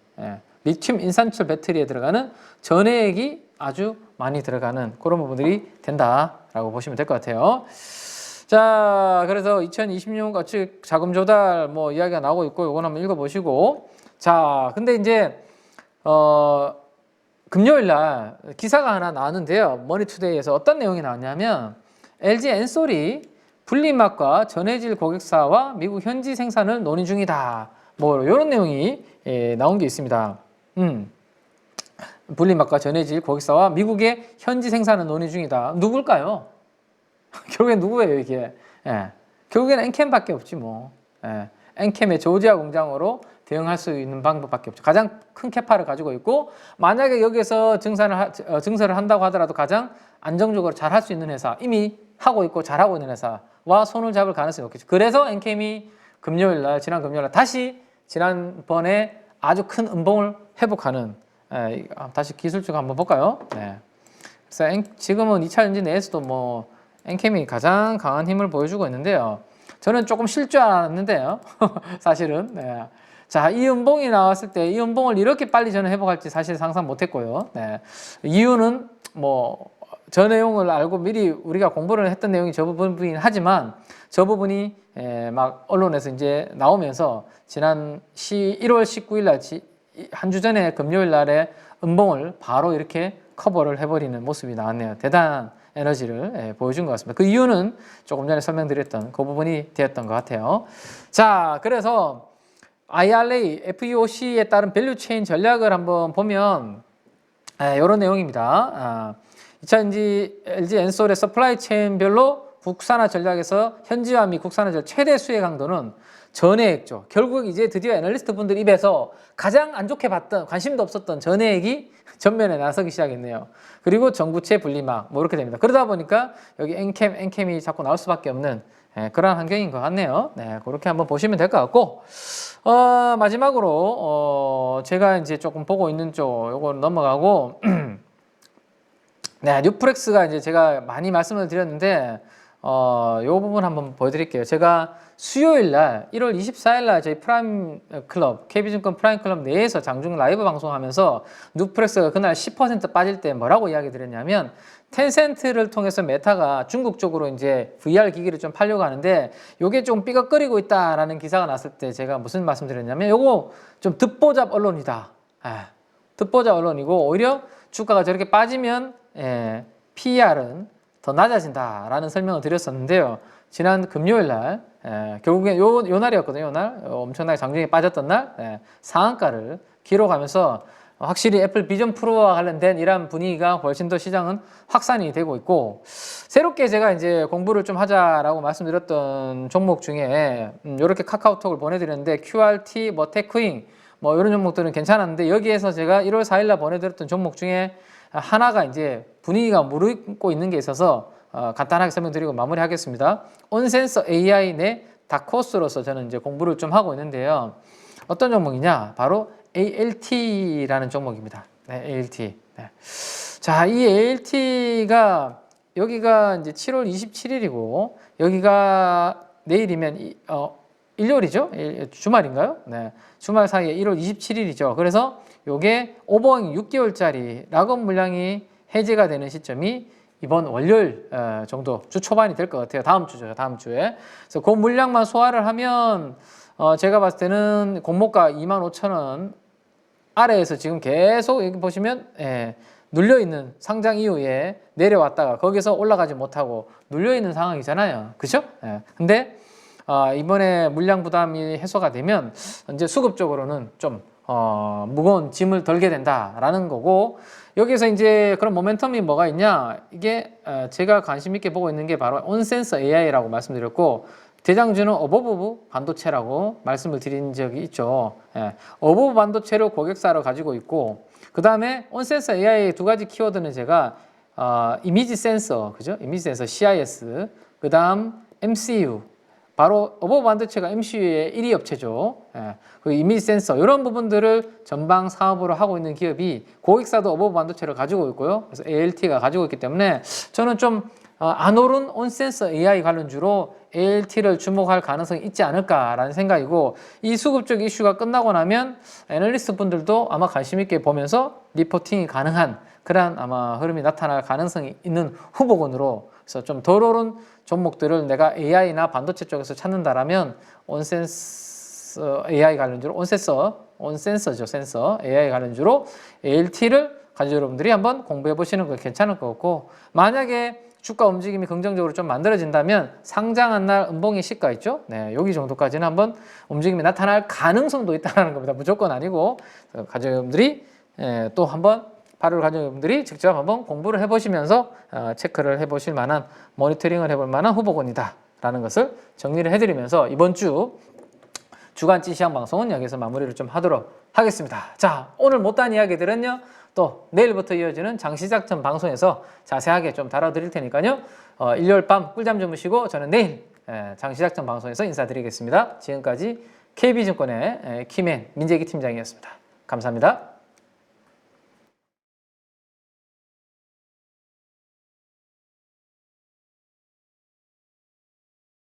리튬 인산철 배터리에 들어가는 전해액이 아주 많이 들어가는 그런 부분들이 된다라고 보시면 될 것 같아요. 자, 그래서 2026년 같이 자금 조달 뭐 이야기가 나오고 있고 요건 한번 읽어보시고 자, 근데 이제 금요일 날 기사가 하나 나왔는데요. 머니투데이에서 어떤 내용이 나왔냐면 LG 엔솔이 분리막과 전해질 고객사와 미국 현지 생산을 논의 중이다. 뭐 이런 내용이 나온 게 있습니다. 분리막과 전해질 고객사와 미국의 현지 생산을 논의 중이다. 누굴까요? 결국엔 누구예요 이게? 결국에는 엔캠밖에 없지 뭐. 엔캠의 조지아 공장으로 대응할 수 있는 방법밖에 없죠. 가장 큰 캐파를 가지고 있고 만약에 여기서 증설을 한다고 하더라도 가장 안정적으로 잘 할 수 있는 회사 이미 하고 있고 잘하고 있는 회사와 손을 잡을 가능성이 없겠죠. 그래서 엔캠이 지난 금요일 날 다시 지난번에 아주 큰 음봉을 회복하는 다시 기술적 한번 볼까요? 그래서 지금은 2차 전지 내에서도 뭐 엔캠이 가장 강한 힘을 보여주고 있는데요. 저는 조금 쉴 줄 알았는데요. 사실은. 자, 이 음봉이 나왔을 때 이 음봉을 이렇게 빨리 저는 회복할지 사실 상상 못했고요. 이유는 뭐 저 내용을 알고 미리 우리가 공부를 했던 내용이 저 부분이긴 하지만 저 부분이 막 언론에서 이제 나오면서 지난 1월 19일 날 한 주 전에 금요일 날에 음봉을 바로 이렇게 커버를 해버리는 모습이 나왔네요. 대단한 에너지를 보여준 것 같습니다. 그 이유는 조금 전에 설명드렸던 그 부분이 되었던 것 같아요. 자, 그래서 IRA, FEOC에 따른 밸류체인 전략을 한번 보면 이런 내용입니다. 2000년지 LG 엔솔의 서플라이 체인별로 국산화 전략에서 현지화 및 국산화 전략 최대 수혜 강도는 전해액죠. 결국 이제 드디어 애널리스트 분들 입에서 가장 안 좋게 봤던, 관심도 없었던 전해액이 전면에 나서기 시작했네요. 그리고 전구체 분리막 뭐 이렇게 됩니다. 그러다 보니까 여기 엔캠이 자꾸 나올 수밖에 없는 그런 환경인 것 같네요. 네, 그렇게 한번 보시면 될 것 같고, 마지막으로 제가 이제 조금 보고 있는 쪽 요거 넘어가고 네, 뉴프렉스가 이제 제가 많이 말씀을 드렸는데 요 부분 한번 보여드릴게요. 제가 수요일 날 1월 24일 날 저희 프라임 클럽, KB증권 프라임 클럽 내에서 장중 라이브 방송하면서 뉴프렉스가 그날 10% 빠질 때 뭐라고 이야기 드렸냐면, 텐센트를 통해서 메타가 중국 쪽으로 이제 VR 기기를 좀 팔려고 하는데 요게 좀 삐걱거리고 있다라는 기사가 났을 때 제가 무슨 말씀 드렸냐면, 요거 좀 듣보잡 언론이다. 듣보잡 언론이고, 오히려 주가가 저렇게 빠지면 PER은 더 낮아진다라는 설명을 드렸었는데요. 지난 금요일 날 결국에 요 날이었거든요. 요 날 엄청나게 장중에 빠졌던 날 상한가를 기록하면서 확실히 애플 비전 프로와 관련된 이러한 분위기가 훨씬 더 시장은 확산이 되고 있고, 새롭게 제가 이제 공부를 좀 하자라고 말씀드렸던 종목 중에 이렇게 카카오톡을 보내드렸는데, QRT, 뭐 테크윙 뭐 이런 종목들은 괜찮았는데, 여기에서 제가 1월 4일 날 보내드렸던 종목 중에 하나가 이제 분위기가 무르익고 있는 게 있어서 간단하게 설명드리고 마무리하겠습니다. 온센서 AI 내 다크호스로서 저는 이제 공부를 좀 하고 있는데요. 어떤 종목이냐? 바로 ALT라는 종목입니다. 네, ALT. 네. 자, 이 ALT가 여기가 이제 7월 27일이고 여기가 내일이면 일요일이죠? 주말인가요? 네. 주말 사이에 1월 27일이죠. 그래서 요게 오버행 6개월짜리 락업 물량이 해제가 되는 시점이 이번 월요일 정도 주 초반이 될 것 같아요. 다음 주죠. 다음 주에. 그래서 그 물량만 소화를 하면 제가 봤을 때는 공모가 25,000원 아래에서 지금 계속 여기 보시면 눌려있는, 상장 이후에 내려왔다가 거기서 올라가지 못하고 눌려있는 상황이잖아요. 그죠? 근데 이번에 물량 부담이 해소가 되면 이제 수급적으로는 좀 무거운 짐을 덜게 된다라는 거고, 여기서 이제 그런 모멘텀이 뭐가 있냐, 이게 제가 관심 있게 보고 있는 게 바로 온센서 AI라고 말씀드렸고, 대장주는 어버브 반도체라고 말씀을 드린 적이 있죠. 어버브 반도체를 고객사로 가지고 있고, 그 다음에 온센서 AI 두 가지 키워드는 제가 이미지 센서, 그죠? 이미지 센서 CIS, 그 다음 MCU, 바로 어버브 반도체가 MCU의 1위 업체죠. 그 이미지 센서, 이런 부분들을 전방 사업으로 하고 있는 기업이, 고객사도 어버브 반도체를 가지고 있고요. 그래서 ALT가 가지고 있기 때문에 저는 좀 안 오른 온센서 AI 관련주로 ALT를 주목할 가능성이 있지 않을까라는 생각이고, 이 수급적 이슈가 끝나고 나면 애널리스트 분들도 아마 관심 있게 보면서 리포팅이 가능한 그런 아마 흐름이 나타날 가능성이 있는 후보군으로, 그래서 좀 덜 오른 종목들을 내가 AI나 반도체 쪽에서 찾는다라면 온센서 AI 관련주로, 온센서죠, 센서 AI 관련주로 ALT를 가지고 여러분들이 한번 공부해 보시는 거 괜찮을 것 같고, 만약에 주가 움직임이 긍정적으로 좀 만들어진다면 상장한 날 음봉의 시가 있죠? 네, 여기 정도까지는 한번 움직임이 나타날 가능성도 있다는 겁니다. 무조건 아니고, 가족분들이 또 한번 8월 가족분들이 직접 한번 공부를 해보시면서 체크를 해보실 만한, 모니터링을 해볼 만한 후보군이다 라는 것을 정리를 해드리면서 이번 주 주간지 시황 방송은 여기서 마무리를 좀 하도록 하겠습니다. 자, 오늘 못한 이야기들은요, 또 내일부터 이어지는 장시작 전 방송에서 자세하게 좀 다뤄드릴 테니까요, 일요일 밤 꿀잠 주무시고 저는 내일 장시작 전 방송에서 인사드리겠습니다. 지금까지 KB증권의 김앤 민재기 팀장이었습니다. 감사합니다.